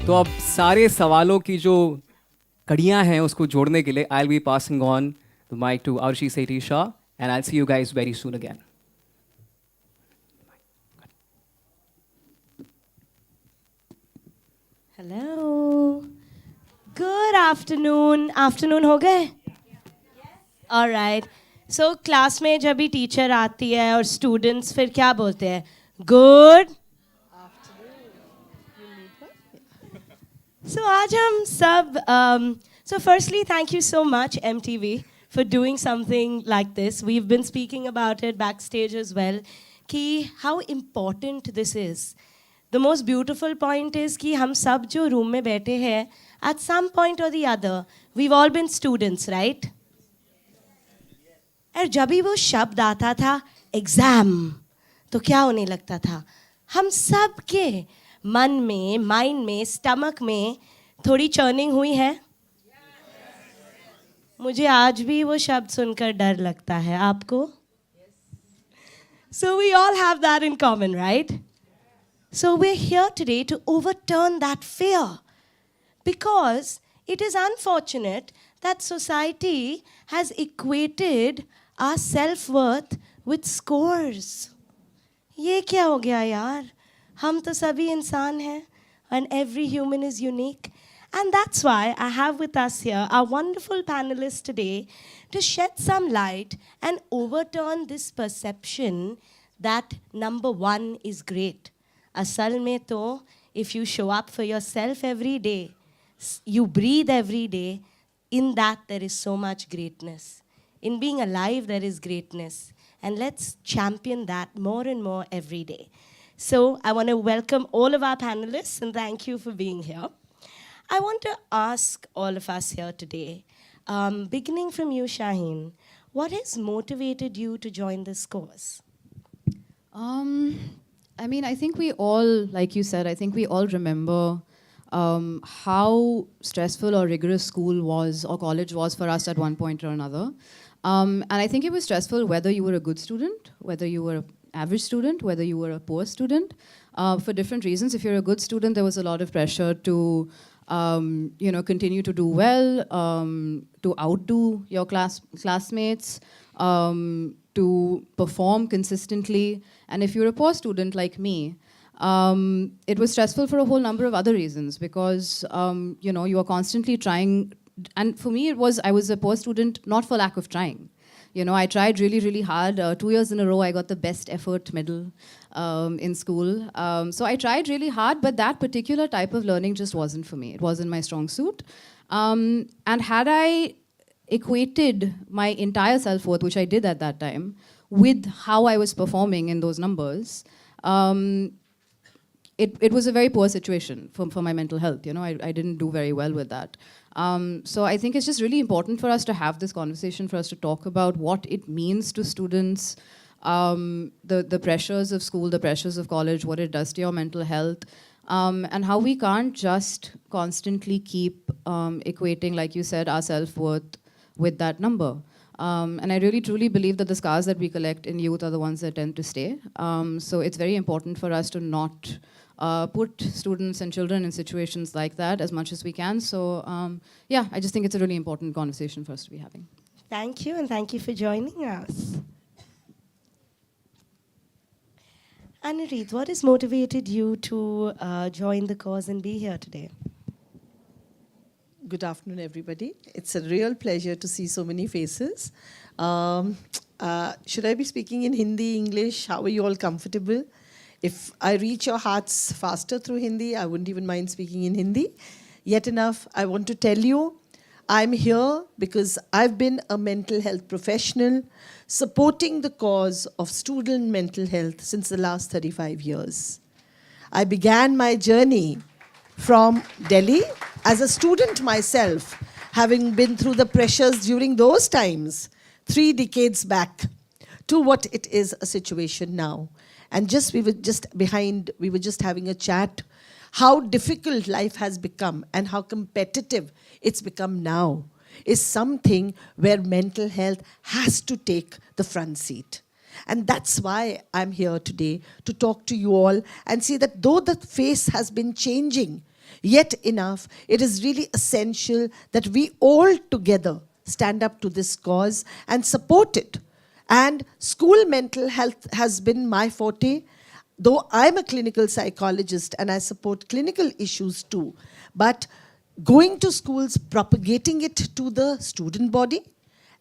तो अब सारे सवालों की जो कड़ियाँ हैं उसको जोड़ने के लिए I'll be passing on the mic to Arshi Sethi Shah and I'll see you guys very soon again. Hello. Good afternoon. Afternoon हो गए? All right. So class में जब भी टीचर आती है और students फिर क्या बोलते हैं? Good. So आज हम सब so firstly thank you so much MTV for doing something like this. We've been speaking about it backstage as well कि how important this is. The most beautiful point is कि हम सब जो room में बैठे हैं at some point or the other we've all been students, right? और जब भी वो शब्द आता था एग्जाम तो क्या होने लगता था हम सब के मन में माइंड में स्टमक में थोड़ी चर्निंग हुई है मुझे आज भी वो शब्द सुनकर डर लगता है आपको So we all have that in common, right? So we're here today to overturn that fear because it is unfortunate that society has equated our self-worth with scores. ये क्या हो गया यार? हम तो सभी इंसान हैं and every human is unique. And that's why I have with us here our wonderful panelists today to shed some light and overturn this perception that number one is great. Asal mein to, if you show up for yourself every day, you breathe every day, in that there is so much greatness. In being alive, there is greatness. And let's champion that more and more every day. So I want to welcome all of our panelists and thank you for being here. I want to ask all of us here today, beginning from you, Shaheen, what has motivated you to join this course? I mean, I think we all, like you said, I think we all remember how stressful or rigorous school was or college was for us at one point or another. And I think it was stressful whether you were a good student, whether you were an average student, whether you were a poor student, for different reasons. If you're a good student, there was a lot of pressure to continue to do well, to outdo your classmates, to perform consistently. And if you're a poor student like me, it was stressful for a whole number of other reasons because, you are constantly trying. And for me, I was a poor student, not for lack of trying. I tried really, really hard. 2 years in a row, I got the best effort medal in school. So I tried really hard, but that particular type of learning just wasn't for me. It wasn't my strong suit. And had I equated my entire self-worth, which I did at that time, with how I was performing in those numbers, it was a very poor situation for my mental health. I didn't do very well with that. So I think it's just really important for us to have this conversation, for us to talk about what it means to students, the pressures of school, the pressures of college, what it does to your mental health, and how we can't just constantly keep equating, like you said, our self-worth with that number. And I really truly believe that the scars that we collect in youth are the ones that tend to stay. So it's very important for us to not put students and children in situations like that as much as we can. So I just think it's a really important conversation for us to be having. Thank you, and thank you for joining us. Anurit, what has motivated you to join the cause and be here today? Good afternoon, everybody. It's a real pleasure to see so many faces. Should I be speaking in Hindi, English? How are you all comfortable? If I reach your hearts faster through Hindi, I wouldn't even mind speaking in Hindi. Yet enough, I want to tell you, I'm here because I've been a mental health professional supporting the cause of student mental health since the last 35 years. I began my journey from Delhi as a student myself, having been through the pressures during those times, 3 decades back, to what it is a situation now. And we were just having a chat, how difficult life has become and how competitive it's become now is something where mental health has to take the front seat. And that's why I'm here today to talk to you all and see that though the face has been changing, Yet enough, it is really essential that we all together stand up to this cause and support it. And school mental health has been my forte, though I'm a clinical psychologist and I support clinical issues too. But going to schools, propagating it to the student body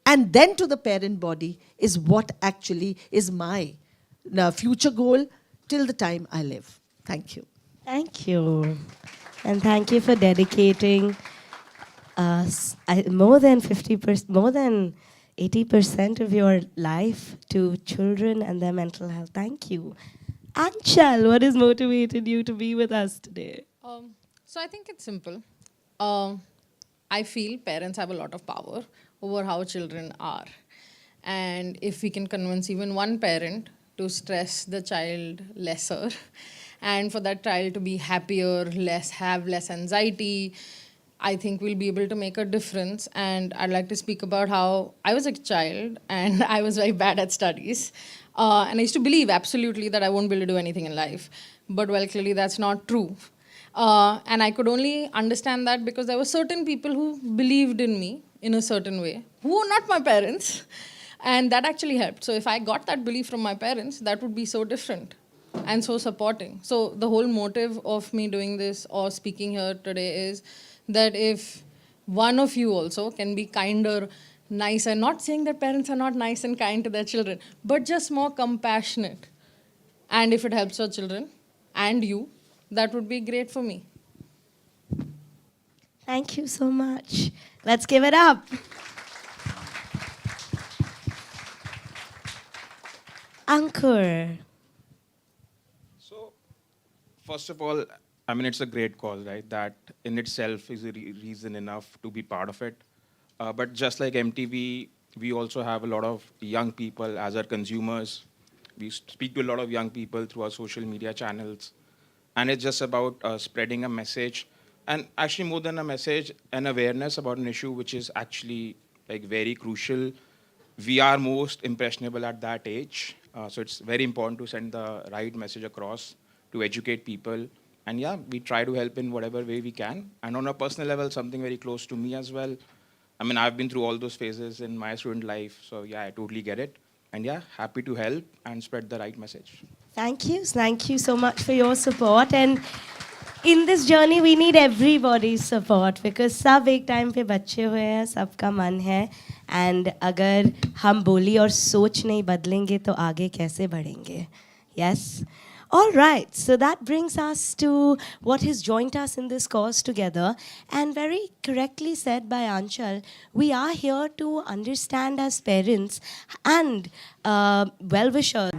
and then to the parent body is what actually is my future goal till the time I live. Thank you. Thank you. And thank you for dedicating more than 50%, more than 80% of your life to children and their mental health. Thank you. Anchal, what has motivated you to be with us today? So I think it's simple. I feel parents have a lot of power over how children are. And if we can convince even one parent to stress the child lesser and for that child to be happier, have less anxiety, I think we'll be able to make a difference. And I'd like to speak about how I was a child and I was very bad at studies. And I used to believe absolutely that I won't be able to do anything in life. But well, clearly that's not true. And I could only understand that because there were certain people who believed in me in a certain way, who were not my parents. And that actually helped. So if I got that belief from my parents, that would be so different and so supporting. So the whole motive of me doing this or speaking here today is that if one of you also can be kinder, nicer, not saying that parents are not nice and kind to their children, but just more compassionate. And if it helps your children and you, that would be great for me. Thank you so much. Let's give it up. Ankur. So, first of all, I mean, it's a great cause, right? That in itself is a reason enough to be part of it. But just like MTV, we also have a lot of young people as our consumers. We speak to a lot of young people through our social media channels. And it's just about spreading a message. And actually, more than a message, an awareness about an issue which is actually like very crucial. We are most impressionable at that age. So it's very important to send the right message across to educate people. And yeah, we try to help in whatever way we can. And on a personal level, something very close to me as well. I mean, I've been through all those phases in my student life. So yeah, I totally get it. And yeah, happy to help and spread the right message. Thank you. Thank you so much for your support. And in this journey, we need everybody's support because सब एक time पे बच्चे हुए हैं, सबका मन है. And अगर हम बोली और सोच नहीं बदलेंगे तो आगे कैसे बढ़ेंगे? Yes? All right, so that brings us to what has joined us in this cause together. And very correctly said by Anchal, we are here to understand as parents and well-wishers.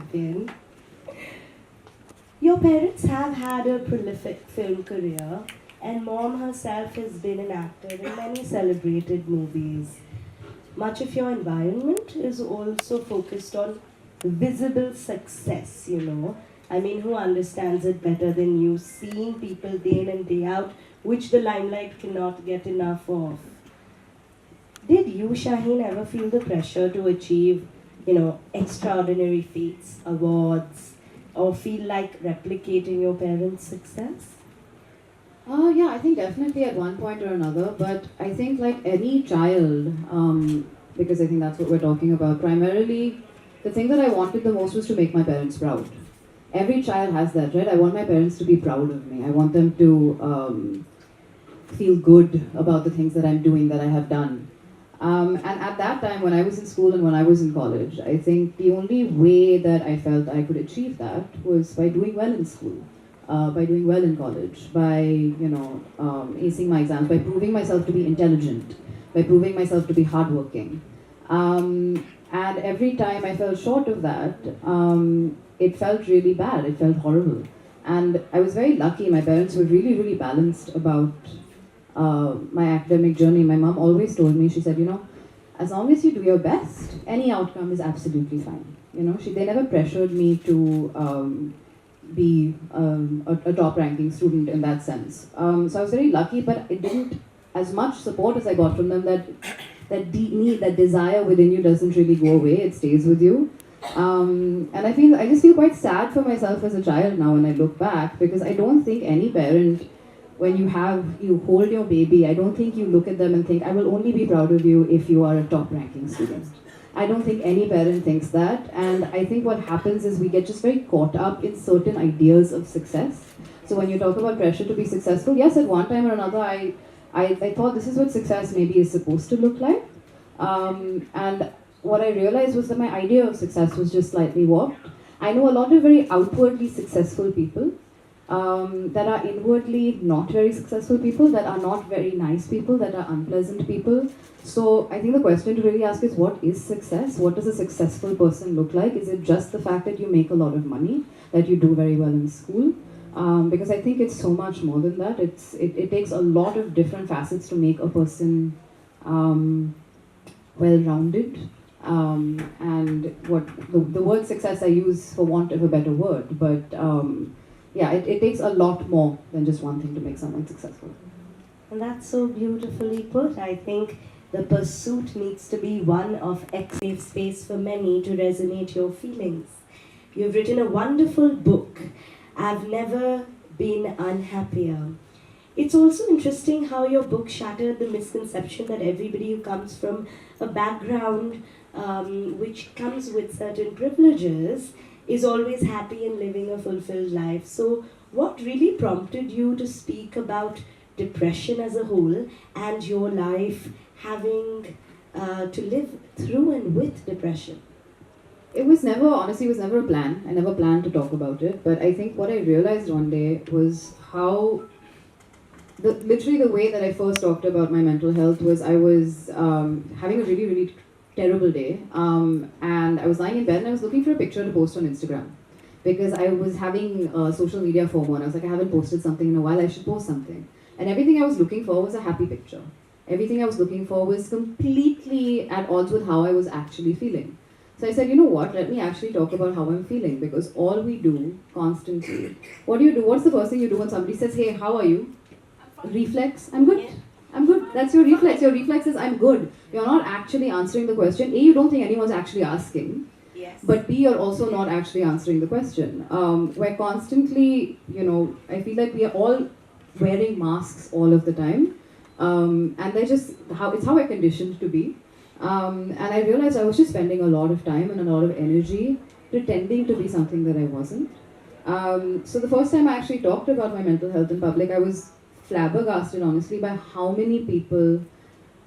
Your parents have had a prolific film career, and mom herself has been an actor in many celebrated movies. Much of your environment is also focused on visible success, you know. I mean, who understands it better than you? Seeing people day in and day out, which the limelight cannot get enough of. Did you, Shaheen, ever feel the pressure to achieve, you know, extraordinary feats, awards, or feel like replicating your parents' success? Yeah, I think definitely at one point or another, but I think like any child, because I think that's what we're talking about, primarily the thing that I wanted the most was to make my parents proud. Every child has that, right? I want my parents to be proud of me. I want them to feel good about the things that I'm doing, that I have done. And at that time, when I was in school and when I was in college, I think the only way that I felt I could achieve that was by doing well in school, by doing well in college, by, you know, acing my exams, by proving myself to be intelligent, by proving myself to be hardworking. And every time I fell short of that, it felt really bad. It felt horrible. And I was very lucky. My parents were really, really balanced about my academic journey. My mom always told me, she said, you know, as long as you do your best, any outcome is absolutely fine. You know, they never pressured me to be a top-ranking student in that sense. So I was very lucky, but it didn't, as much support as I got from them, that deep need, that desire within you doesn't really go away. It stays with you. And I just feel quite sad for myself as a child now when I look back, because I don't think any parent when you hold your baby, I don't think you look at them and think, I will only be proud of you if you are a top ranking student. I don't think any parent thinks that. And I think what happens is we get just very caught up in certain ideas of success. So when you talk about pressure to be successful, yes, at one time or another, I thought this is what success maybe is supposed to look like. And what I realized was that my idea of success was just slightly warped. I know a lot of very outwardly successful people that are inwardly not very successful people, that are not very nice people, that are unpleasant people. So I think the question to really ask is, what is success? What does a successful person look like? Is it just the fact that you make a lot of money, that you do very well in school? Because I think it's so much more than that. It takes a lot of different facets to make a person well-rounded. And what the word success I use for want of a better word, but yeah, it takes a lot more than just one thing to make someone successful. And that's so beautifully put. I think the pursuit needs to be one of safe space for many to resonate your feelings. You've written a wonderful book, I've Never Been Unhappier. It's also interesting how your book shattered the misconception that everybody who comes from a background which comes with certain privileges is always happy and living a fulfilled life. So what really prompted you to speak about depression as a whole and your life having to live through and with depression? It was never, honestly, it was never a plan. I never planned to talk about it. But I think what I realized one day was how, literally the way that I first talked about my mental health was I was having a really, really terrible day. And I was lying in bed and I was looking for a picture to post on Instagram. Because I was having social media FOMO and I was like, I haven't posted something in a while, I should post something. And everything I was looking for was a happy picture. Everything I was looking for was completely at odds with how I was actually feeling. So I said, you know what, let me actually talk about how I'm feeling, because all we do constantly, what do you do? What's the first thing you do when somebody says, hey, how are you? Reflex, I'm good. I'm good. That's your reflex. Your reflex is I'm good. You're not actually answering the question. A, you don't think anyone's actually asking. Yes. But B, you're also not actually answering the question. We're constantly, I feel like we are all wearing masks all of the time. And they're just, it's how we're conditioned to be. And I realized I was just spending a lot of time and a lot of energy pretending to be something that I wasn't. So the first time I actually talked about my mental health in public, I was flabbergasted, honestly, by how many people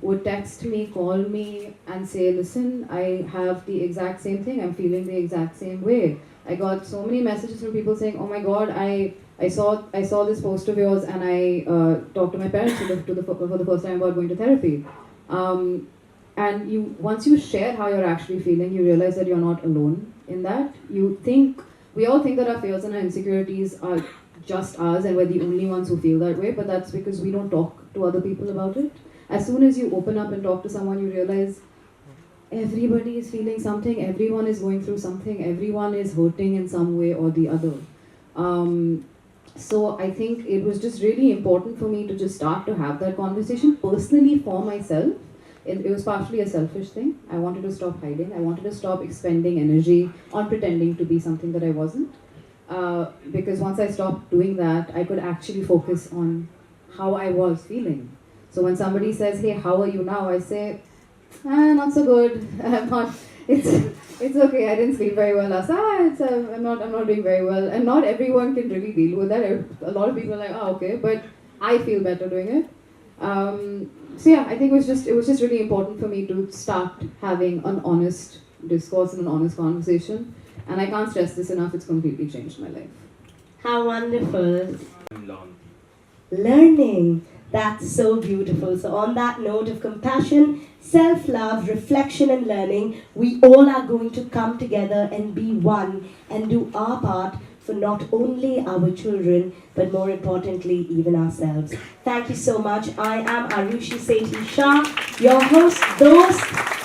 would text me, call me, and say, listen, I have the exact same thing, I'm feeling the exact same way. I got so many messages from people saying, oh my god, I saw this post of yours and I talked to my parents for the first time about going to therapy. And once you share how you're actually feeling, you realize that you're not alone in that. We all think that our fears and our insecurities are just ours and we're the only ones who feel that way, but that's because we don't talk to other people about it. As soon as you open up and talk to someone, you realize everybody is feeling something, everyone is going through something, everyone is hurting in some way or the other. So I think it was just really important for me to just start to have that conversation personally for myself. It was partially a selfish thing. I wanted to stop hiding. I wanted to stop expending energy on pretending to be something that I wasn't. Because once I stopped doing that, I could actually focus on how I was feeling. So when somebody says, hey, how are you now? I say, not so good. It's okay. I didn't sleep very well last night. I'm not doing very well. And not everyone can really deal with that. A lot of people are like, okay, but I feel better doing it. So yeah, I think it was just really important for me to start having an honest discourse and an honest conversation. And I can't stress this enough, it's completely changed my life. How wonderful. Learning. That's so beautiful. So on that note of compassion, self-love, reflection and learning, we all are going to come together and be one and do our part for not only our children, but more importantly, even ourselves. Thank you so much. I am Arushi Sethi Shah, your host,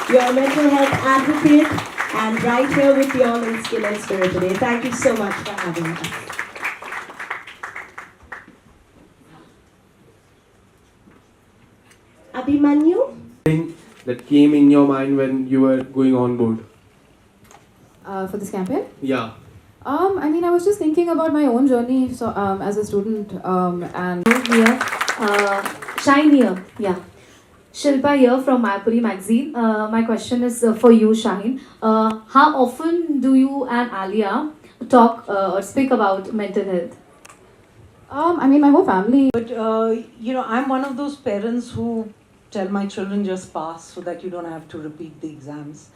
your mental health advocate, and right here with you all in Skin and Spirit today. Thank you so much for having us. Abhimanyu? That came in your mind when you were going on board? For this campaign? Yeah. I mean, I was just thinking about my own journey so, as a student, and Here, Shine here, yeah. Shilpa here from Mayapuri magazine. My question is for you, Shaheen. How often do you and Alia talk or speak about mental health? I mean, my whole family. But I'm one of those parents who tell my children just pass so that you don't have to repeat the exams.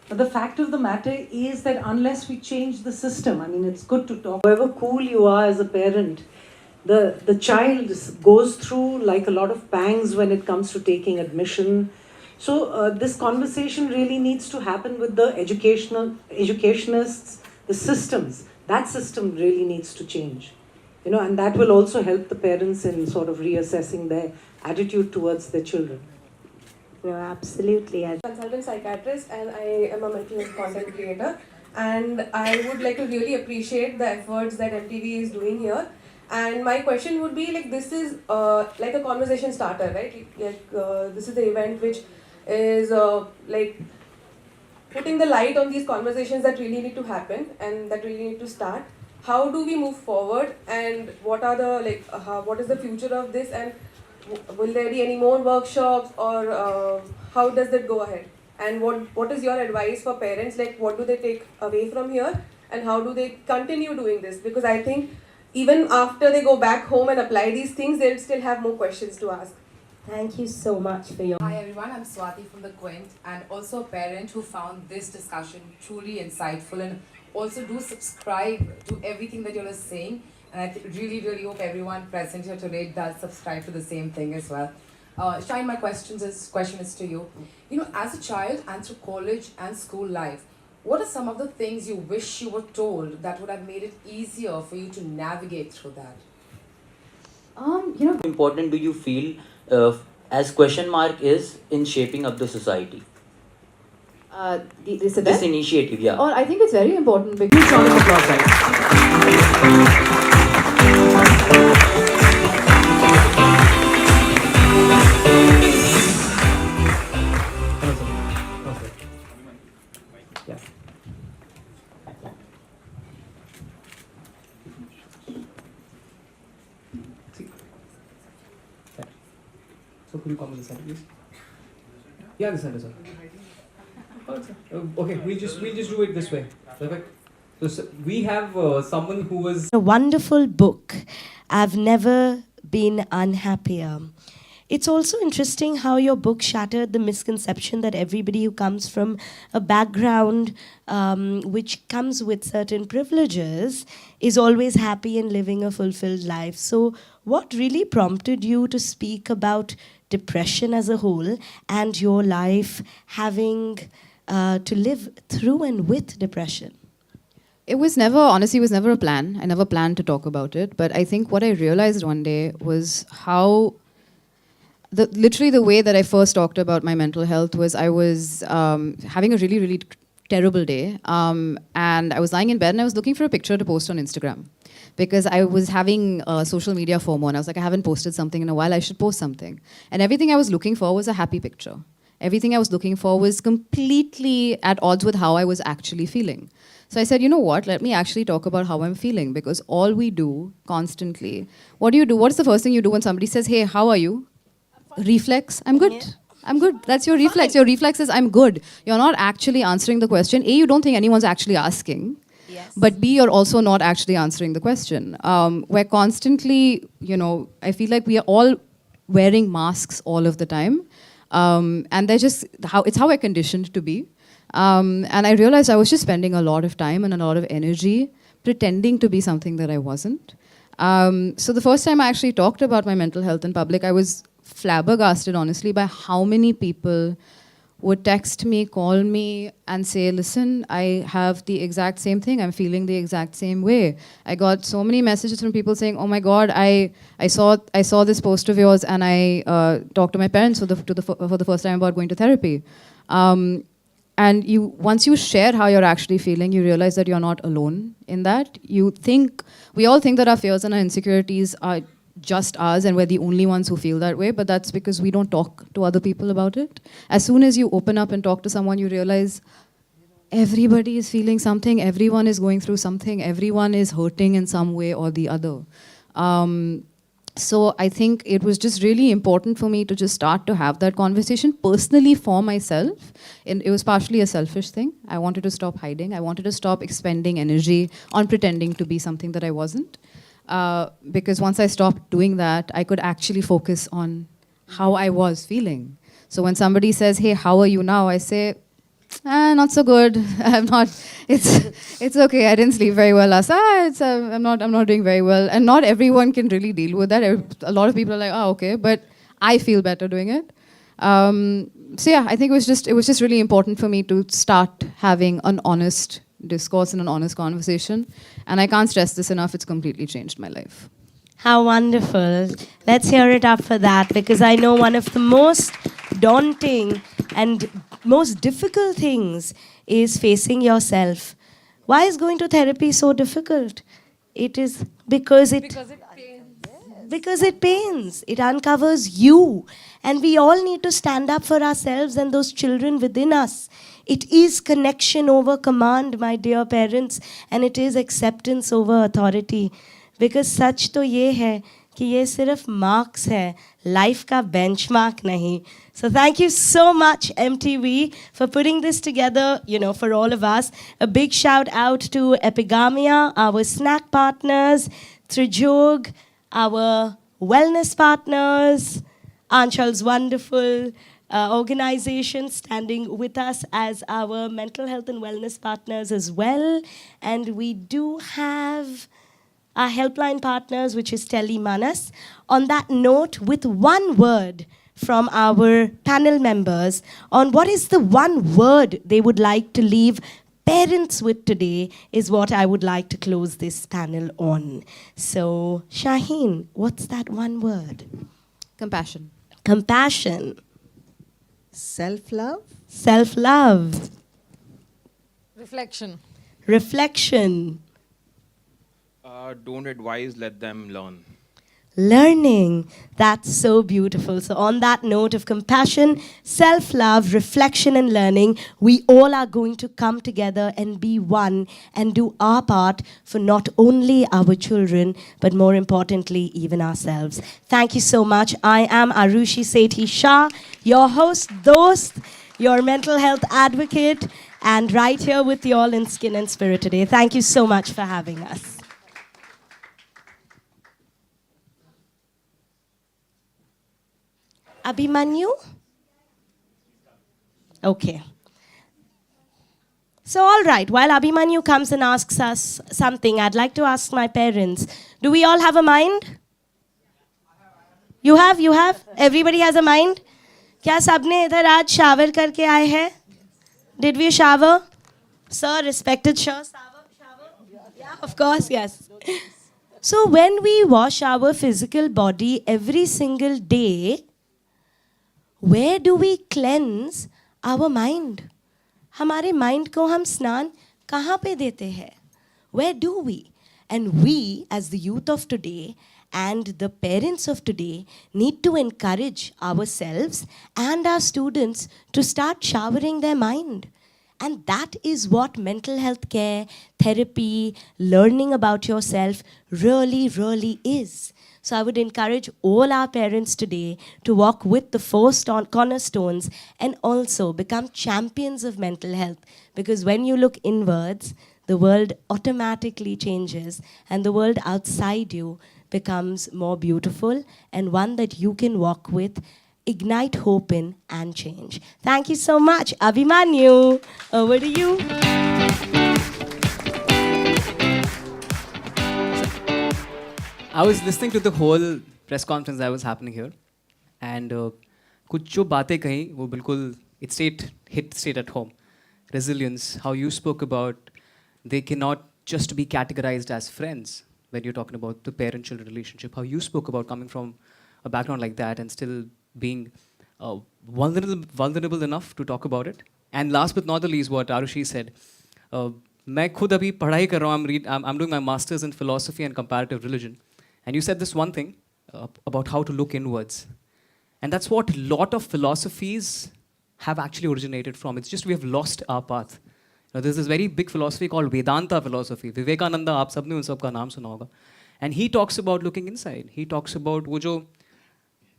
But the fact of the matter is that unless we change the system, I mean, it's good to talk. However cool you are as a parent, the child goes through like a lot of pangs when it comes to taking admission. So this conversation really needs to happen with the educationists, the systems. That system really needs to change. And that will also help the parents in sort of reassessing their attitude towards their children. No, absolutely. Consultant psychiatrist and I am a mental health content creator, and I would like to really appreciate the efforts that MTV is doing here. And my question would be like, this is like a conversation starter, right? This is the event which is like putting the light on these conversations that really need to happen and that really need to start. How do we move forward, and what are the what is the future of this, and will there be any more workshops, or how does that go ahead? And what is your advice for parents? Like, what do they take away from here, and how do they continue doing this? Because I think even after they go back home and apply these things, they'll still have more questions to ask. Thank you so much for your. Hi everyone, I'm Swati from the Quint, and also a parent who found this discussion truly insightful, and also do subscribe to everything that you're saying. And I really hope everyone present here today does subscribe to the same thing as well. Shine, my question is to you. As a child and through college and school life, what are some of the things you wish you were told that would have made it easier for you to navigate through that? Important do you feel as question mark is in shaping up the society? This This initiative, yeah. Or I think it's very important because. Huge round of applause, guys. Yeah. So could you come to the center, please? Yeah, the center, sir. Okay, we'll just do it this way. Perfect. So we have someone who was A wonderful book. I've never been unhappier. It's also interesting how your book shattered the misconception that everybody who comes from a background which comes with certain privileges is always happy and living a fulfilled life. So, what really prompted you to speak about depression as a whole and your life having to live through and with depression? It was never a plan. I never planned to talk about it. But I think what I realized one day was how, literally the way that I first talked about my mental health was I was having a really terrible day. And I was lying in bed and I was looking for a picture to post on Instagram. Because I was having social media FOMO. And I was like, I haven't posted something in a while, I should post something. And everything I was looking for was a happy picture. Everything I was looking for was completely at odds with how I was actually feeling. So I said, you know what, let me actually talk about how I'm feeling, because all we do constantly, what do you do? What is the first thing you do when somebody says, hey, how are you? Reflex, I'm good. Yeah. I'm good. That's your reflex. Your reflex is, I'm good. You're not actually answering the question. A, you don't think anyone's actually asking. Yes. But B, you're also not actually answering the question. We're constantly, I feel like we are all wearing masks all of the time. And they're just, it's how we're conditioned to be. And I realized I was just spending a lot of time and a lot of energy pretending to be something that I wasn't. So the first time I actually talked about my mental health in public, I was flabbergasted, honestly, by how many people would text me, call me, and say, listen, I have the exact same thing. I'm feeling the exact same way. I got so many messages from people saying, oh my God, I saw this post of yours, and I talked to my parents for the first time about going to therapy. And once you share how you're actually feeling, you realize that you're not alone in that. We all think that our fears and our insecurities are just us and we're the only ones who feel that way, but that's because we don't talk to other people about it. As soon as you open up and talk to someone, you realize everybody is feeling something, everyone is going through something, everyone is hurting in some way or the other. So I think it was just really important for me to just start to have that conversation personally for myself. And it was partially a selfish thing. I wanted to stop hiding. I wanted to stop expending energy on pretending to be something that I wasn't. Because once I stopped doing that, I could actually focus on how I was feeling. So when somebody says, hey, how are you now? I say, not so good. I'm not. It's okay. I didn't sleep very well last night. I'm not doing very well. And not everyone can really deal with that. A lot of people are like, oh, okay. But I feel better doing it. So yeah, I think it was just really important for me to start having an honest discourse and an honest conversation. And I can't stress this enough. It's completely changed my life. How wonderful. Let's hear it up for that, because I know one of the most daunting and most difficult things is facing yourself. Why is going to therapy so difficult? It is because it pains. It uncovers you. And we all need to stand up for ourselves and those children within us. It is connection over command, my dear parents, and it is acceptance over authority. Because सच तो ये है कि ये सिर्फ marks है, life का benchmark नहीं. So thank you so much, MTV, for putting this together, for all of us. A big shout out to Epigamia, our snack partners, Trijog, our wellness partners, Anchal's wonderful organization standing with us as our mental health and wellness partners as well. And we do have our helpline partners, which is Telemanas. On that note, with one word from our panel members on what is the one word they would like to leave parents with today is what I would like to close this panel on. So, Shaheen, what's that one word? Compassion. Compassion. Self-love. Self-love. Reflection. Reflection. Don't advise, let them learn. Learning. That's so beautiful. So on that note of compassion, self-love, reflection and learning, we all are going to come together and be one and do our part for not only our children, but more importantly, even ourselves. Thank you so much. I am Arushi Sethi Shah, your host, dost, your mental health advocate, and right here with you all in Skin and Spirit today. Thank you so much for having us. Abhimanyu? Okay. So, all right, while Abhimanyu comes and asks us something, I'd like to ask my parents, do we all have a mind? You have? Everybody has a mind? क्या सबने इधर आज shower करके आए हैं? Did we shower? Sir, respected shower? Yeah, of course, yes. So when we wash our physical body every single day, where do we cleanse our mind? हमारे mind को हम स्नान कहाँ पे देते हैं? Where do we? And we, as the youth of today and the parents of today, need to encourage ourselves and our students to start showering their mind. And that is what mental health care, therapy, learning about yourself really, really is. So I would encourage all our parents today to walk with the four cornerstones and also become champions of mental health. Because when you look inwards, the world automatically changes and the world outside you becomes more beautiful and one that you can walk with, ignite hope in, and change. Thank you so much. Abhimanyu, over to you. I was listening to the whole press conference that was happening here, and कुछ जो बातें कही वो बिल्कुल it hit straight at home. Resilience, how you spoke about they cannot just be categorized as friends when you're talking about the parent-children relationship. How you spoke about coming from a background like that and still being vulnerable enough to talk about it. And last but not the least, what Arushi said. मैं खुद अभी पढ़ाई कर रहा हूँ. I'm doing my masters in philosophy and comparative religion. And you said this one thing about how to look inwards. And that's what a lot of philosophies have actually originated from. It's just we have lost our path. There's this very big philosophy called Vedanta philosophy. Vivekananda, आप सबने उन सब का नाम सुना होगा. And he talks about looking inside. He talks about वो जो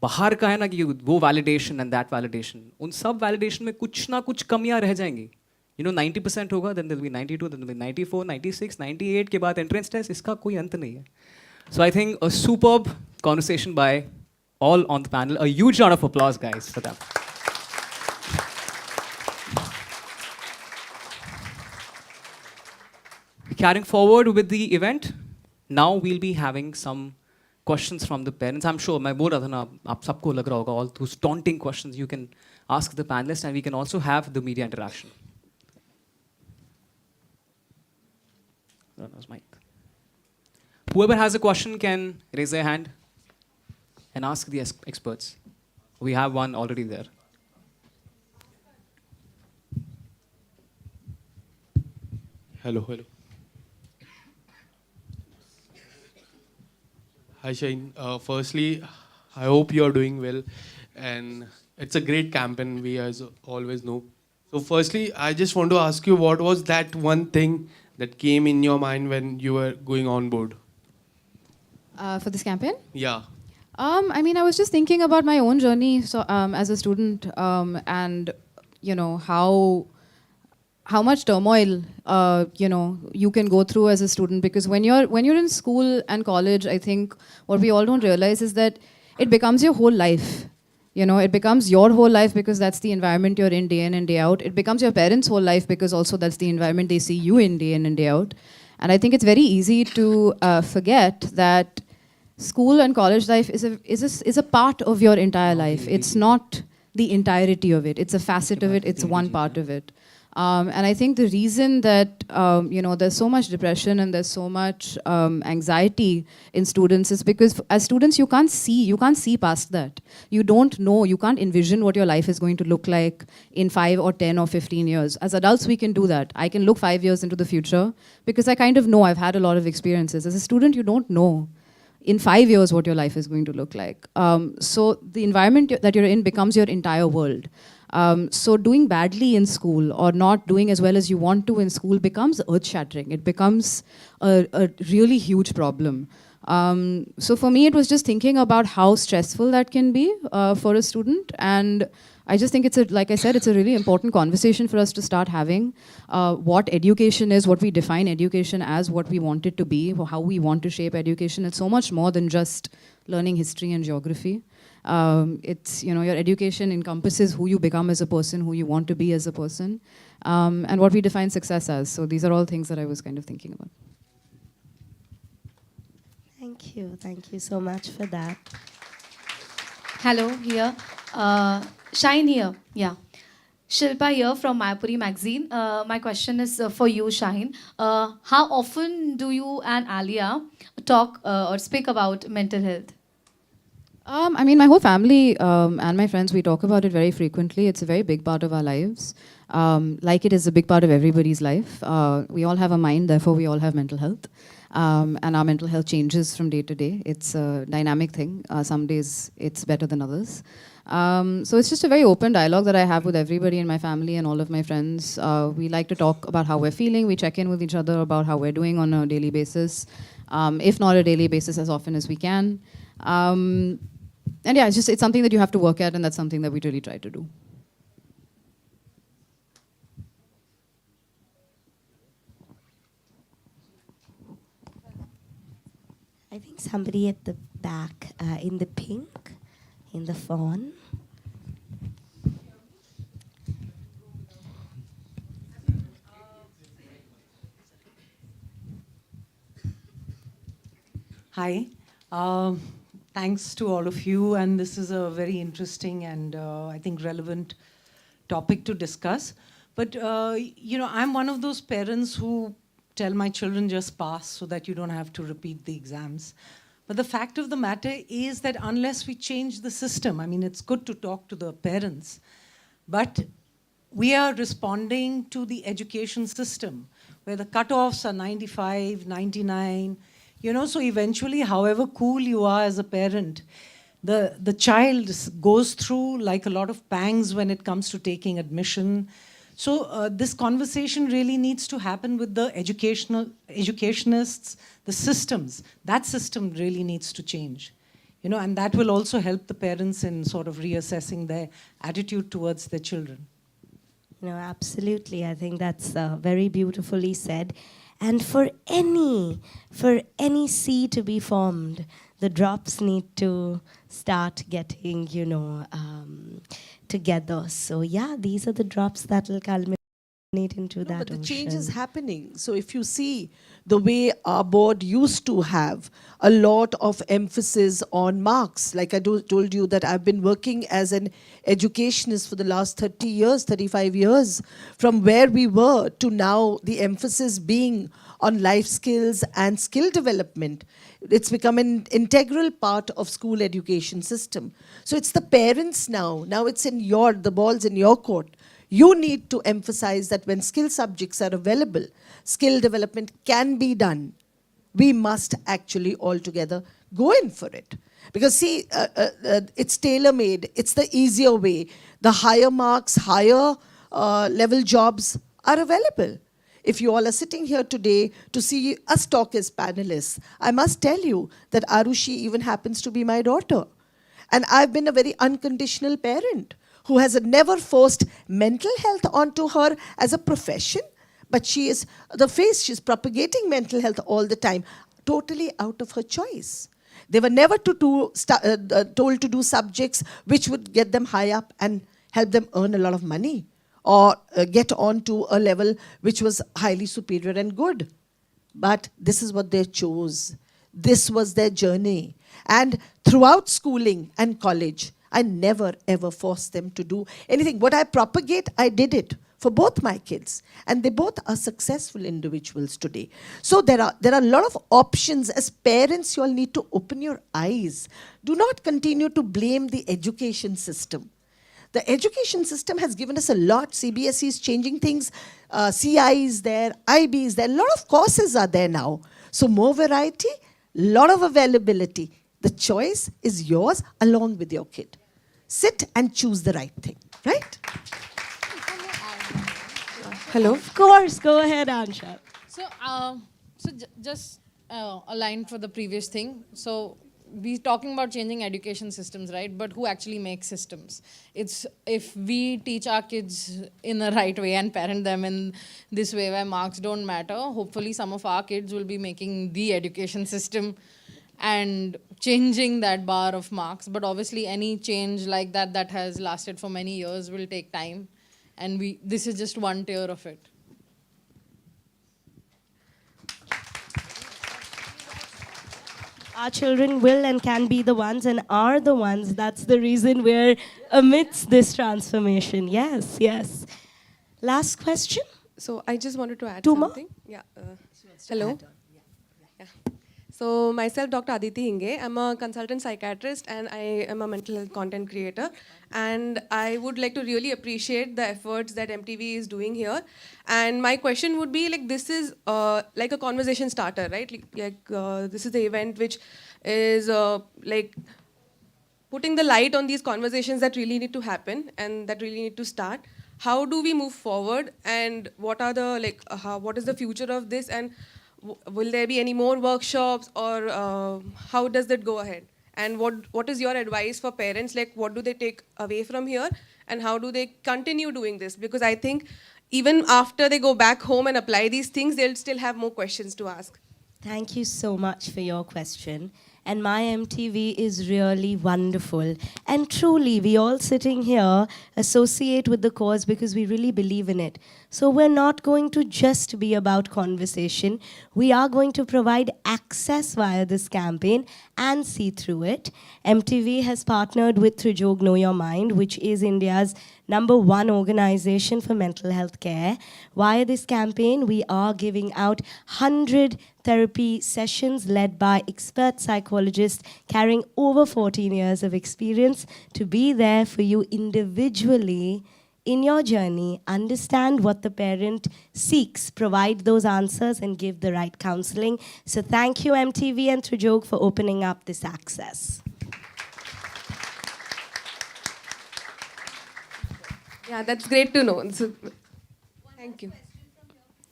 बाहर का है ना कि वो validation and that validation. उन सब validation में कुछ ना कुछ कमियां रह जाएंगी. 90% होगा, then there'll be 92, then there'll be 94, 96, 98 के बाद entrance test. इसका कोई अंत नहीं है. So I think a superb conversation by all on the panel. A huge round of applause, guys, for them. Carrying forward with the event, now we'll be having some questions from the parents. I'm sure, मैं बोल रहा था ना, आप सबको लग रहा होगा, all those daunting questions you can ask the panelists, and we can also have the media interaction. Mic. Whoever has a question can raise their hand and ask the experts. We have one already there. Hello. Hi, Shaheen. Firstly, I hope you are doing well, and it's a great campaign, we as always know. So firstly, I just want to ask you, what was that one thing that came in your mind when you were going on board? For this campaign? Yeah. I mean, I was just thinking about my own journey as a student, and how much turmoil you can go through as a student, because when you're in school and college, I think what we all don't realize is that it becomes your whole life. It becomes your whole life because that's the environment you're in day in and day out. It becomes your parents' whole life because also that's the environment they see you in day and day out. And I think it's very easy to forget that school and college life is a part of your entire life. It's not the entirety of it. It's a facet of it. It's one part of it. And I think the reason that there's so much depression and there's so much anxiety in students is because as students you can't see past that. You don't know, you can't envision what your life is going to look like in 5 or 10 or 15 years. As adults we can do that. I can look 5 years into the future because I kind of know, I've had a lot of experiences. As a student you don't know in 5 years what your life is going to look like. So the environment that you're in becomes your entire world. So doing badly in school or not doing as well as you want to in school becomes earth-shattering. It becomes a really huge problem. So for me, it was just thinking about how stressful that can be for a student. And I just think like I said, it's a really important conversation for us to start having. What education is, what we define education as, what we want it to be, how we want to shape education. It's so much more than just learning history and geography. It's, your education encompasses who you become as a person, who you want to be as a person, and what we define success as. So these are all things that I was kind of thinking about. Thank you so much for that. Hello, here. Shine here. Yeah. Shilpa here from Mayapuri magazine. My question is for you, Shaheen. How often do you and Alia talk or speak about mental health? I mean, my whole family and my friends, we talk about it very frequently. It's a very big part of our lives. Like it is a big part of everybody's life. We all have a mind, therefore we all have mental health. And our mental health changes from day to day. It's a dynamic thing. Some days it's better than others. So it's just a very open dialogue that I have with everybody in my family and all of my friends. We like to talk about how we're feeling. We check in with each other about how we're doing on a daily basis. If not a daily basis, as often as we can. And yeah, it's something that you have to work at, and that's something that we really try to do. I think somebody at the back, in the pink, in the fawn. Hi. Thanks to all of you, and this is a very interesting and I think relevant topic to discuss. But I'm one of those parents who tell my children just pass so that you don't have to repeat the exams. But the fact of the matter is that unless we change the system, I mean, it's good to talk to the parents, but we are responding to the education system where the cutoffs are 95, 99. So eventually, however cool you are as a parent, the child goes through like a lot of pangs when it comes to taking admission. So this conversation really needs to happen with the educationists, the systems. That system really needs to change. And that will also help the parents in sort of reassessing their attitude towards their children. Absolutely. I think that's very beautifully said. And for any sea to be formed, the drops need to start getting, together. So yeah, these are the drops that will culminate into that But the ocean. change is happening. So if you see the way our board used to have a lot of emphasis on marks, like I told you that I've been working as an educationist for the last 30 years, 35 years, from where we were to now the emphasis being on life skills and skill development. It's become an integral part of school education system. So it's the parents now. Now it's the ball's in your court. You need to emphasize that when skill subjects are available, skill development can be done. We must actually all together go in for it. Because see, it's tailor-made. It's the easier way. The higher marks, higher level jobs are available. If you all are sitting here today to see us talk as panelists, I must tell you that Arushi even happens to be my daughter. And I've been a very unconditional parent who has never forced mental health onto her as a profession, but she's propagating mental health all the time, totally out of her choice. They were never told to do subjects which would get them high up and help them earn a lot of money or get on to a level which was highly superior and good. But this is what they chose. This was their journey. And throughout schooling and college, I never ever forced them to do anything. What I propagate, I did it for both my kids. And they both are successful individuals today. So there are a lot of options. As parents, you all need to open your eyes. Do not continue to blame the education system. The education system has given us a lot. CBSE is changing things. CI is there, IB is there. A lot of courses are there now. So more variety, lot of availability. The choice is yours along with your kid. Sit and choose the right thing, right? Hello? Of course, go ahead, Ansha. So, just a line for the previous thing. So, we're talking about changing education systems, right? But who actually makes systems? It's if we teach our kids in the right way and parent them in this way where marks don't matter, hopefully some of our kids will be making the education system and changing that bar of marks. But obviously any change like that has lasted for many years will take time. And this is just one tier of it. Our children will and can be the ones and are the ones. That's the reason we're amidst this transformation. Yes, yes. Last question? So I just wanted to add Two something. more? Yeah. Hello. Yeah. So myself, Dr. Aditi Hinge. I'm a consultant psychiatrist and I am a mental health content creator. And I would like to really appreciate the efforts that MTV is doing here. And my question would be, like, this is like a conversation starter, right? This is the event which is like putting the light on these conversations that really need to happen and that really need to start. How do we move forward, and what are the what is the future of this, and will there be any more workshops, or how does that go ahead? And what is your advice for parents? Like, what do they take away from here, and how do they continue doing this? Because I think even after they go back home and apply these things, they'll still have more questions to ask. Thank you so much for your question. And my MTV is really wonderful. And truly, we all sitting here associate with the cause because we really believe in it. So we're not going to just be about conversation. We are going to provide access via this campaign and see through it. MTV has partnered with Trijog Know Your Mind, which is India's #1 organization for mental health care. Via this campaign, we are giving out 100 therapy sessions led by expert psychologists carrying over 14 years of experience to be there for you individually in your journey, understand what the parent seeks, provide those answers, and give the right counseling. So thank you, MTV and Trijog, for opening up this access. Yeah, that's great to know. So, Thank you.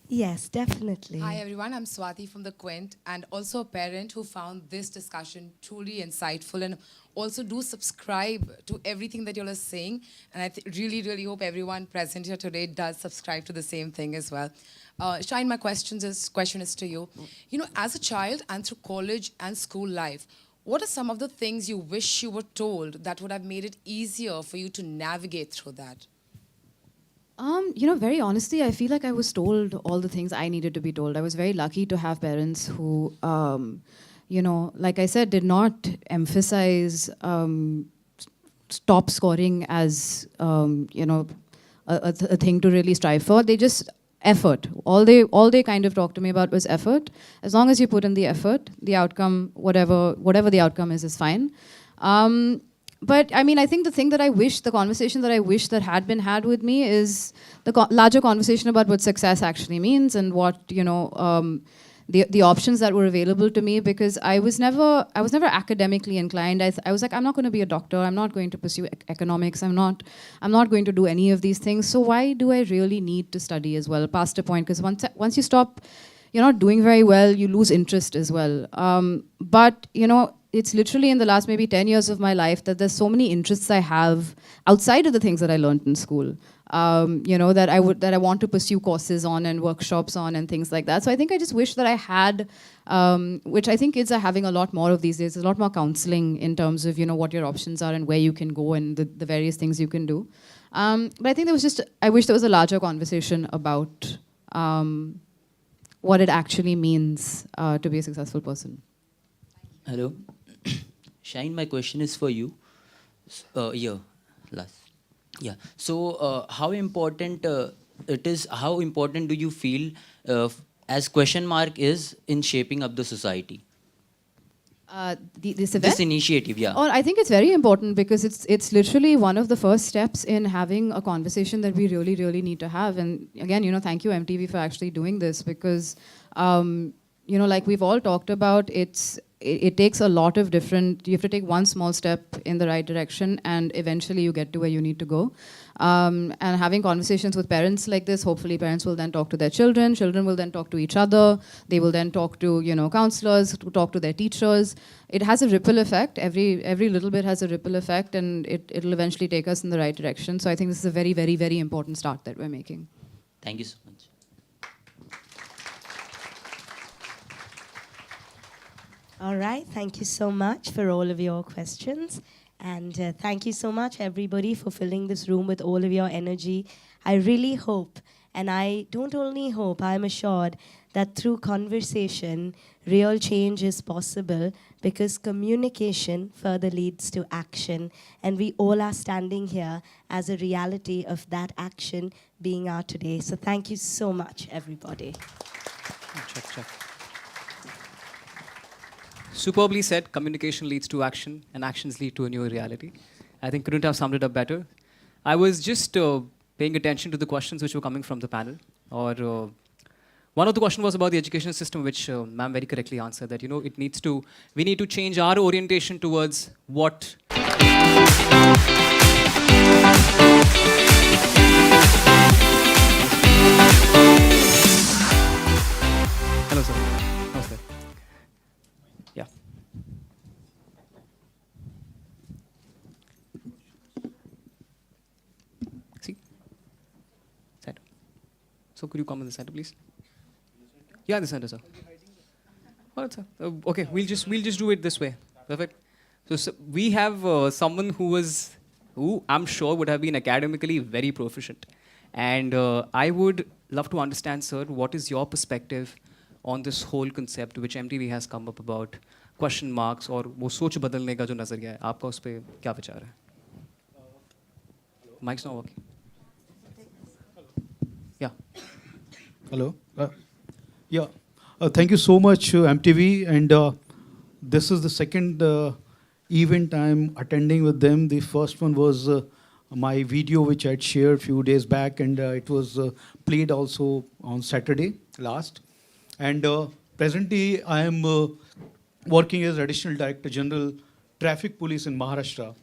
Yes, definitely. Hi everyone, I'm Swati from the Quint and also a parent who found this discussion truly insightful, and also do subscribe to everything that you all are saying, and I really, really hope everyone present here today does subscribe to the same thing as well. Shine, my question is to you. You know, as a child and through college and school life, what are some of the things you wish you were told that would have made it easier for you to navigate through that? You know, very honestly, I feel like I was told all the things I needed to be told. I was very lucky to have parents who, you know, like I said, did not emphasize top scoring as, you know, a thing to really strive for. They just effort. All they kind of talked to me about was effort. As long as you put in the effort, the outcome, whatever the outcome is fine. But I mean, I think the conversation that I wish that had been had with me is the larger conversation about what success actually means and what, you know, the options that were available to me, because I was never academically inclined. I was like, I'm not going to be a doctor. I'm not going to pursue economics. I'm not going to do any of these things. So why do I really need to study as well? Past a point, because once you stop, you're not doing very well, you lose interest as well. But, you know, it's literally in the last maybe 10 years of my life that there's so many interests I have outside of the things that I learned in school. You know, that I want to pursue courses on and workshops on and things like that. So I think I just wish that I had, which I think kids are having a lot more of these days. There's a lot more counseling in terms of, you know, what your options are and where you can go and the various things you can do. But I think I wish there was a larger conversation about what it actually means to be a successful person. Hello. Shaheen, my question is for you. Yeah. So, how important how important do you feel as question mark is in shaping up the society? This event? This initiative, yeah. Oh, I think it's very important because it's literally one of the first steps in having a conversation that we really, really need to have. And again, you know, thank you MTV for actually doing this, because, you know, like we've all talked about, it takes a lot of different, you have to take one small step in the right direction and eventually you get to where you need to go. And having conversations with parents like this, hopefully parents will then talk to their children will then talk to each other, they will then talk to, you know, counselors, to talk to their teachers. It has a ripple effect, every little bit has a ripple effect, and it'll eventually take us in the right direction. So I think this is a very, very, very important start that we're making. Thank you so much. All right, thank you so much for all of your questions. And thank you so much, everybody, for filling this room with all of your energy. I really hope, and I don't only hope, I'm assured that through conversation, real change is possible, because communication further leads to action. And we all are standing here as a reality of that action being our today. So thank you so much, everybody. Check. Superbly said, communication leads to action, and actions lead to a new reality. I think couldn't have summed it up better. I was just paying attention to the questions which were coming from the panel. Or one of the questions was about the education system, which ma'am very correctly answered, that, you know, we need to change our orientation towards what. Hello, sir. Namaste. Yeah. See? Center. So could you come in the center, please? Yeah, in the center, sir. All right, sir. Okay, we'll just do it this way. Perfect. So we have someone who I'm sure would have been academically very proficient, and I would love to understand, sir, what is your perspective on this whole concept which MTV has come up about question marks, और वो सोच बदलने का जो नजरिया है, आपका उस पे क्या विचार है? Mic's not working. Yeah. Hello. Thank you so much, MTV. And this is the second event I'm attending with them. The first one was my video, which I'd shared a few days back, and it was played also on Saturday last. And presently, I am working as Additional Director General, Traffic Police in Maharashtra.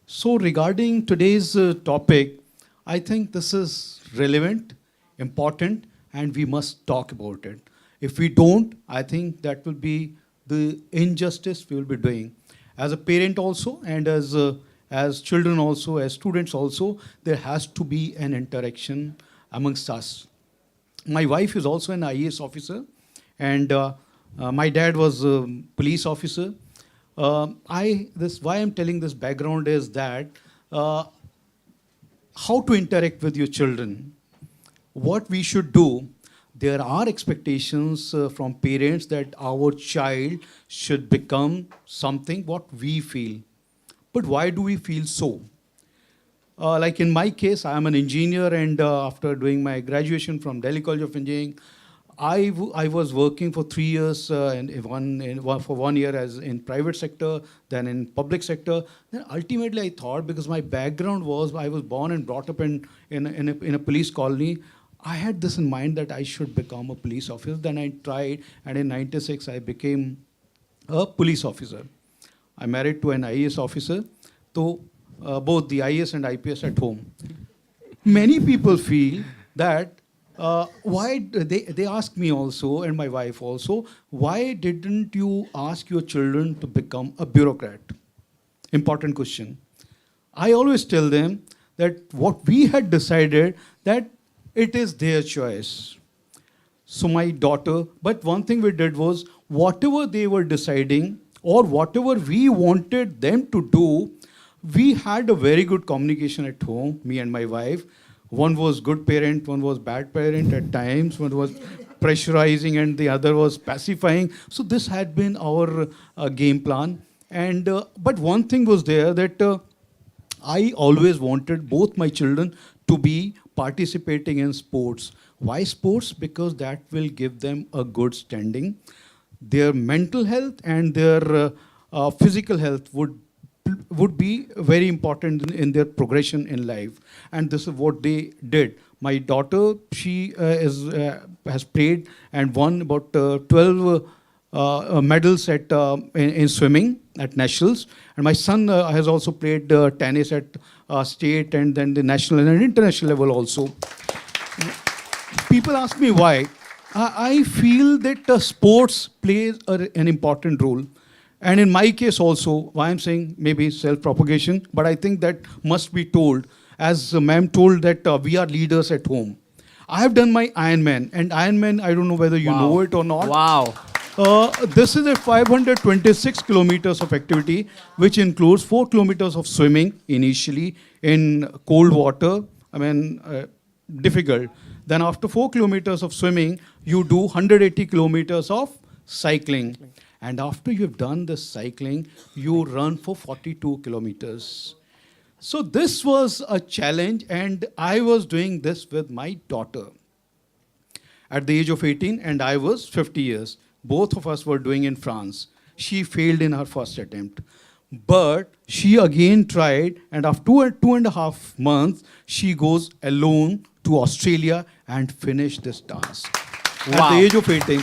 So regarding today's topic, I think this is relevant important, and we must talk about it. If we don't, I think that will be the injustice we will be doing. As a parent also, and as children also, as students also, there has to be an interaction amongst us. My wife is also an IAS officer, and my dad was a police officer. Why I'm telling this background is that how to interact with your children, what we should do. There are expectations from parents that our child should become something what we feel. But why do we feel so? Like in my case, I am an engineer, and after doing my graduation from Delhi College of Engineering, I was working for 3 years for 1 year as in private sector, then in public sector. Then ultimately I thought, because my background was, I was born and brought up in a police colony, I had this in mind that I should become a police officer. Then I tried, and in '96 I became a police officer. I married to an IAS officer, so both the IAS and IPS at home. Many people feel that why they ask me also, and my wife also, why didn't you ask your children to become a bureaucrat? Important question. I always tell them that what we had decided, that it is their choice. So my daughter, but one thing we did was, whatever they were deciding or whatever we wanted them to do, we had a very good communication at home, me and my wife. One was good parent, one was bad parent at times, one was pressurizing and the other was pacifying. So this had been our game plan. And but one thing was there, that I always wanted both my children to be participating in sports. Why sports? Because that will give them a good standing. Their mental health and their physical health would be very important in their progression in life. And this is what they did. My daughter, she has played and won about 12 medals in swimming at nationals. And my son has also played tennis at state and then the national and international level also. People ask me why. I feel that sports plays an important role. And in my case also, why I'm saying maybe self-propagation, but I think that must be told. As ma'am told that we are leaders at home. I have done my Ironman, and Ironman, I don't know whether you know it or not. Wow. This is a 526 kilometers of activity, which includes 4 kilometers of swimming initially in cold water. I mean, difficult. Then after 4 kilometers of swimming, you do 180 kilometers of cycling. And after you've done this cycling, you run for 42 kilometers. So this was a challenge, and I was doing this with my daughter at the age of 18, and I was 50 years. Both of us were doing in France. She failed in her first attempt. But she again tried, and after 2.5 months, she goes alone to Australia and finished this task. At the age of 18.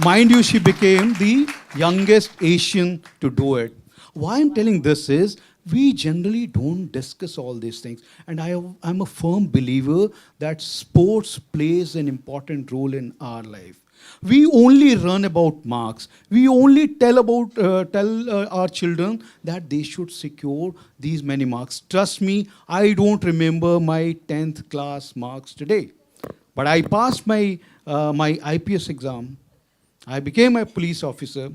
Mind you, she became the youngest Asian to do it. Why I'm telling this is, we generally don't discuss all these things. And I'm a firm believer that sports plays an important role in our life. We only run about marks. We only tell our children that they should secure these many marks. Trust me, I don't remember my 10th class marks today. But I passed my IPS exam. I became a police officer.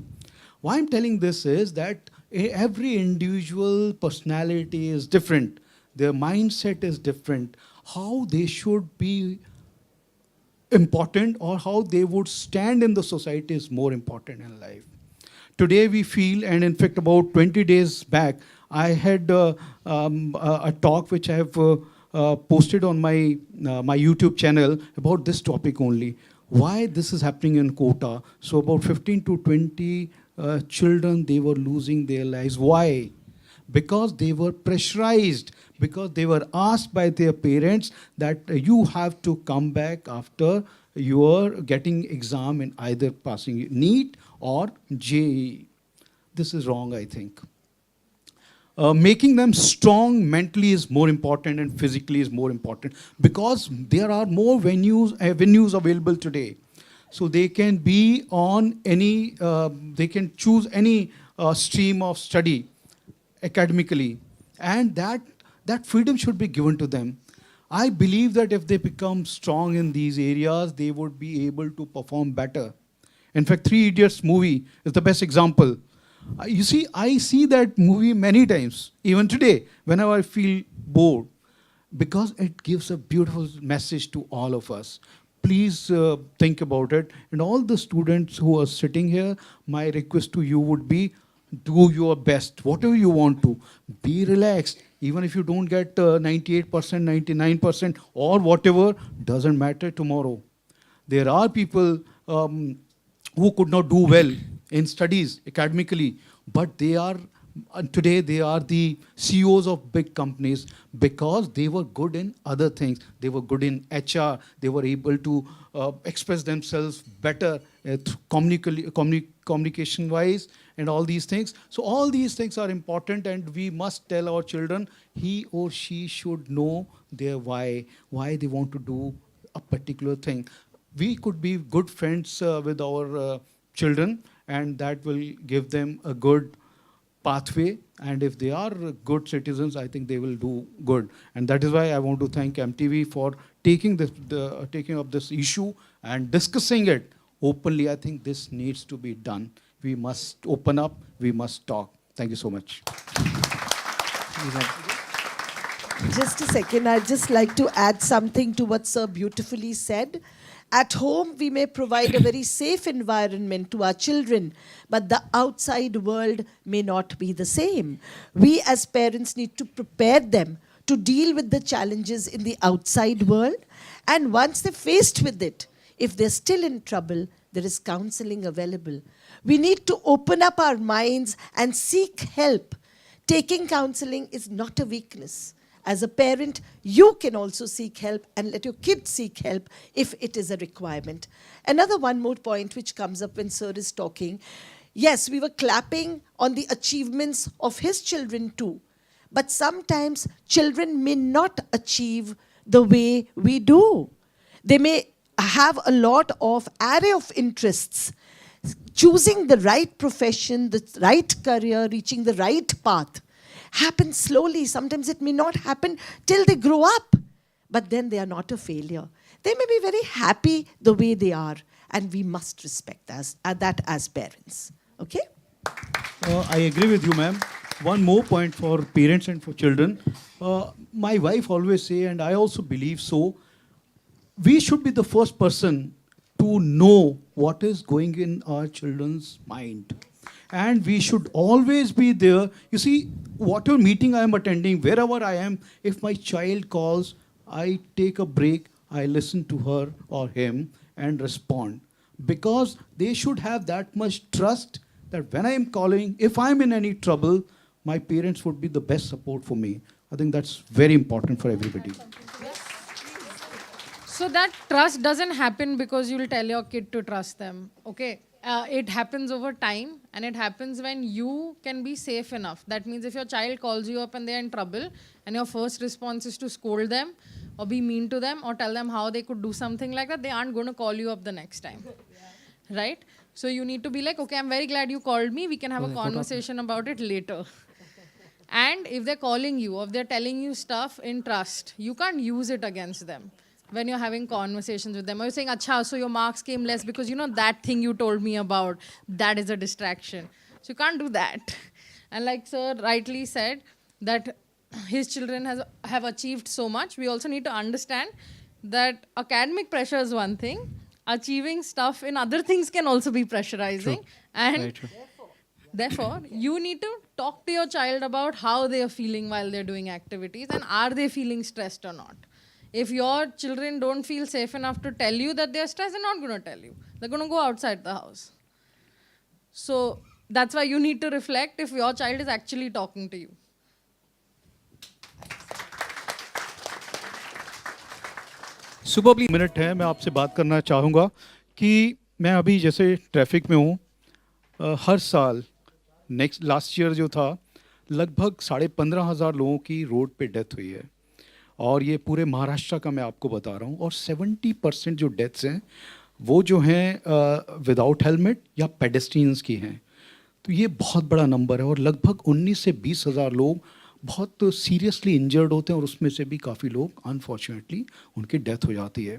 Why I'm telling this is that every individual personality is different. Their mindset is different. How they should be important or how they would stand in the society is more important in life. Today we feel, and in fact about 20 days back, I had a talk which I have posted on my YouTube channel about this topic only. Why this is happening in Kota. So about 15 to 20 children, they were losing their lives. Why? Because they were pressurized, because they were asked by their parents that you have to come back after you are getting exam in either passing NEET or JEE. This is wrong, I think. making them strong mentally is more important and physically is more important, because there are more venues available today. So they can be on any, they can choose any stream of study academically, and that freedom should be given to them. I believe that if they become strong in these areas, they would be able to perform better. In fact, Three Idiots movie is the best example. You see, I see that movie many times, even today, whenever I feel bored, because it gives a beautiful message to all of us. Please think about it. And all the students who are sitting here, my request to you would be, do your best, whatever you want to. Be relaxed. Even if you don't get 98%, 99%, or whatever, doesn't matter tomorrow. There are people who could not do well in studies academically, but they are today they are the CEOs of big companies because they were good in other things. They were good in HR. They were able to express themselves better communication-wise and all these things. So all these things are important, and we must tell our children he or she should know their why they want to do a particular thing. We could be good friends with our children, and that will give them a good pathway, and if they are good citizens, I think they will do good. And that is why I want to thank MTV for taking up this issue and discussing it openly. I think this needs to be done. We must open up, we must talk. Thank you so much. Just a second, I'd just like to add something to what Sir beautifully said. At home, we may provide a very safe environment to our children, but the outside world may not be the same. We as parents need to prepare them to deal with the challenges in the outside world. And once they're faced with it, if they're still in trouble, there is counseling available. We need to open up our minds and seek help. Taking counseling is not a weakness. As a parent, you can also seek help and let your kids seek help if it is a requirement. Another one more point which comes up when Sir is talking. Yes, we were clapping on the achievements of his children too. But sometimes children may not achieve the way we do. They may have a lot of array of interests. Choosing the right profession, the right career, reaching the right path happens slowly. Sometimes it may not happen till they grow up. But then they are not a failure. They may be very happy the way they are. And we must respect that as parents. Okay? I agree with you, ma'am. One more point for parents and for children. My wife always say, and I also believe so, we should be the first person to know what is going in our children's mind. And we should always be there. You see, whatever meeting I am attending, wherever I am, if my child calls, I take a break, I listen to her or him and respond. Because they should have that much trust that when I am calling, if I am in any trouble, my parents would be the best support for me. I think that's very important for everybody. So that trust doesn't happen because you'll tell your kid to trust them, okay? It happens over time, and it happens when you can be safe enough. That means if your child calls you up and they're in trouble, and your first response is to scold them, or be mean to them, or tell them how they could do something like that, they aren't going to call you up the next time, right? So you need to be like, okay, I'm very glad you called me. We can have a conversation about it later. And if they're calling you, or if they're telling you stuff in trust, you can't use it against them when you're having conversations with them. Or you're saying, acha, so your marks came less because you know that thing you told me about, that is a distraction. So you can't do that. And like Sir rightly said, that his children have achieved so much. We also need to understand that academic pressure is one thing. Achieving stuff in other things can also be pressurizing. True. And therefore, you need to talk to your child about how they are feeling while they're doing activities, and are they feeling stressed or not. If your children don't feel safe enough to tell you that they're stressed, they're not going to tell you. They're going to go outside the house. So that's why you need to reflect if your child is actually talking to you. Superbly. Minute है, मैं आपसे बात करना चाहूँगा कि मैं अभी जैसे ट्रैफिक में हूँ, हर साल लास्ट ईयर जो था, लगभग 15,500 लोगों की रोड पे डेथ हुई है, और ये पूरे महाराष्ट्र का मैं आपको बता रहा हूँ। और 70% जो डेथ्स हैं वो जो हैं विदाउट हेलमेट या पेडेस्ट्रियंस की हैं। तो ये बहुत बड़ा नंबर है, और लगभग 19 से 20 हज़ार लोग बहुत सीरियसली इंजर्ड होते हैं, और उसमें से भी काफ़ी लोग अनफॉर्चुनेटली उनकी डेथ हो जाती है।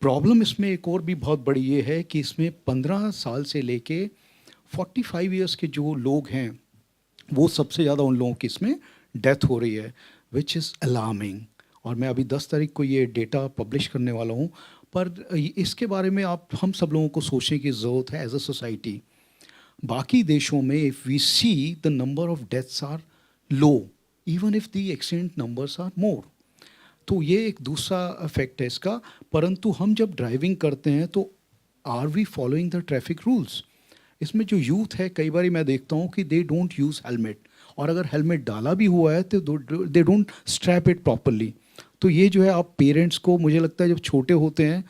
प्रॉब्लम इसमें एक और भी बहुत बड़ी ये है कि इसमें 15 साल से लेके 45 ईयर्स के जो लोग हैं वो सबसे ज़्यादा उन लोगों की इसमें डेथ हो रही है, विच इज़ अलार्मिंग। और मैं अभी 10 तारीख को ये डेटा पब्लिश करने वाला हूँ, पर इसके बारे में हम सब लोगों को सोचने की ज़रूरत है एज अ सोसाइटी। बाकी देशों में if we see the number of deaths are low, even if the accident numbers are more. तो ये एक दूसरा इफेक्ट है इसका। परंतु हम जब ड्राइविंग करते हैं तो are we following the traffic rules? इसमें जो यूथ है, कई बार मैं देखता हूँ कि दे डोंट यूज़ हेलमेट, और अगर हेलमेट डाला भी हुआ है तो they don't strap it properly. तो ये जो है आप पेरेंट्स को, मुझे लगता है जब छोटे होते हैं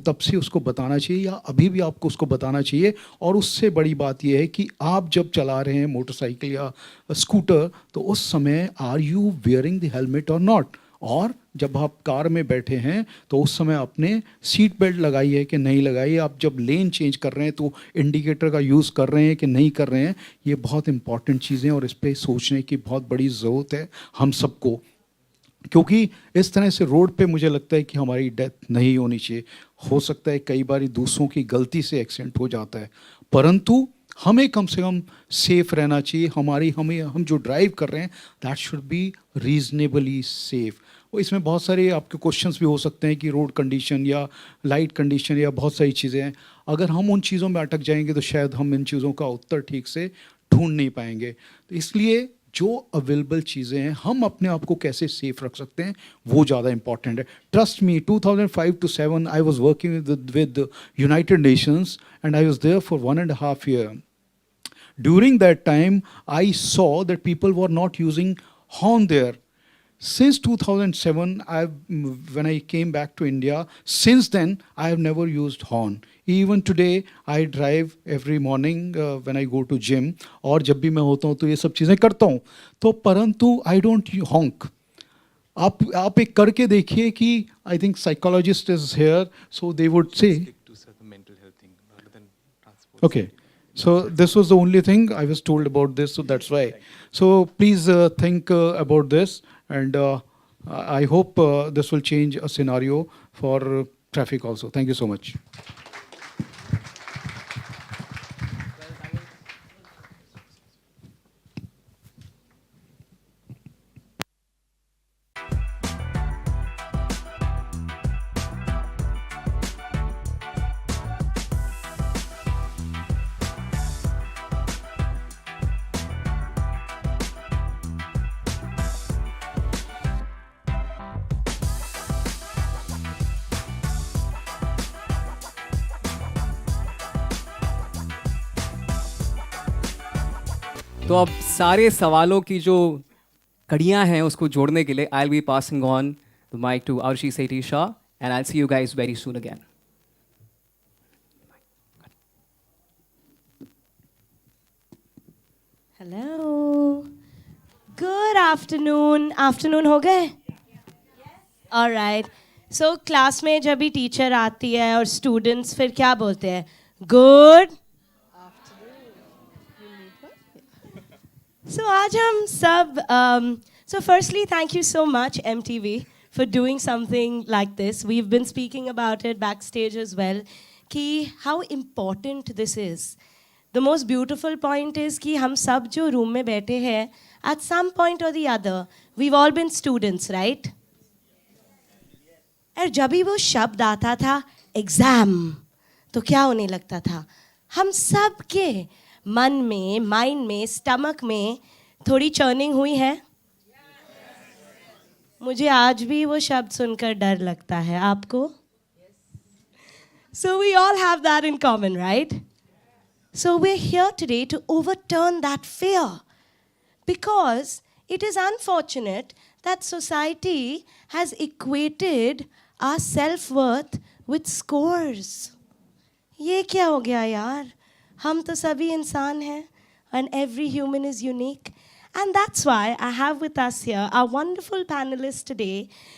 तब से उसको बताना चाहिए, या अभी भी आपको उसको बताना चाहिए। और उससे बड़ी बात यह है कि आप जब चला रहे हैं मोटरसाइकिल या स्कूटर, तो उस समय are you wearing the helmet और नॉट। और जब आप कार में बैठे हैं तो उस समय आपने सीट बेल्ट लगाई है कि नहीं लगाई है। आप जब लेन चेंज कर रहे हैं तो इंडिकेटर का यूज़ कर रहे हैं कि नहीं कर रहे हैं। ये बहुत इंपॉर्टेंट चीज़ें, और इस पर सोचने की बहुत बड़ी ज़रूरत है हम सबको, क्योंकि इस तरह से रोड पे मुझे लगता है कि हमारी डेथ नहीं होनी चाहिए। हो सकता है कई बार दूसरों की गलती से एक्सीडेंट हो जाता है, परंतु हमें कम से कम सेफ रहना चाहिए। हम जो ड्राइव कर रहे हैं that should be reasonably safe. और इसमें बहुत सारे आपके क्वेश्चंस भी हो सकते हैं कि रोड कंडीशन या लाइट कंडीशन या बहुत सारी चीज़ें हैं। अगर हम उन चीज़ों में अटक जाएंगे तो शायद हम इन चीज़ों का उत्तर ठीक से ढूंढ नहीं पाएंगे। तो इसलिए जो अवेलेबल चीज़ें हैं, हम अपने आप को कैसे सेफ रख सकते हैं, वो ज़्यादा इंपॉर्टेंट है। Trust me, 2005 to 7 I was working with United Nations, and I was there for 1.5 years. During that time, I saw that people were not using horn there. Since 2007, when I came back to India, since then I have never used horn. Even today, I drive every morning when I go to gym, और जब भी मैं होता हूँ तो ये सब चीज़ें करता हूँ। तो परंतु I don't honk. आप एक करके देखिए कि I think psychologist is here, so they would say. Okay. So this was the only thing I was told about this, so that's why. So please think about this, and I hope this will change a scenario for traffic also. Thank you so much. तो अब सारे सवालों की जो कड़ियाँ हैं उसको जोड़ने के लिए I will be passing on the mic to Arushi Sethi Shah, and I see you guys very soon again. Hello. Good afternoon. Afternoon हो गए? All right. So class में जब भी टीचर आती है और स्टूडेंट्स फिर क्या बोलते हैं? Good. So आज हम सब so firstly thank you so much MTV for doing something like this. We've been speaking about it backstage as well कि how important this is. The most beautiful point is कि हम सब जो room में बैठे हैं at some point or the other we've all been students, right? और जब भी वो शब्द आता था एग्जाम तो क्या होने लगता था? हम सब के मन में, माइंड में, स्टमक में थोड़ी चर्निंग हुई है. मुझे आज भी वो शब्द सुनकर डर लगता है. आपको? So we all have that in common, right? So we're here today to overturn that fear, because it is unfortunate that society has equated our self-worth with scores. ये क्या हो गया यार? हम तो सभी इंसान हैं, and every human is unique. And that's why I have with us here our wonderful panelists today,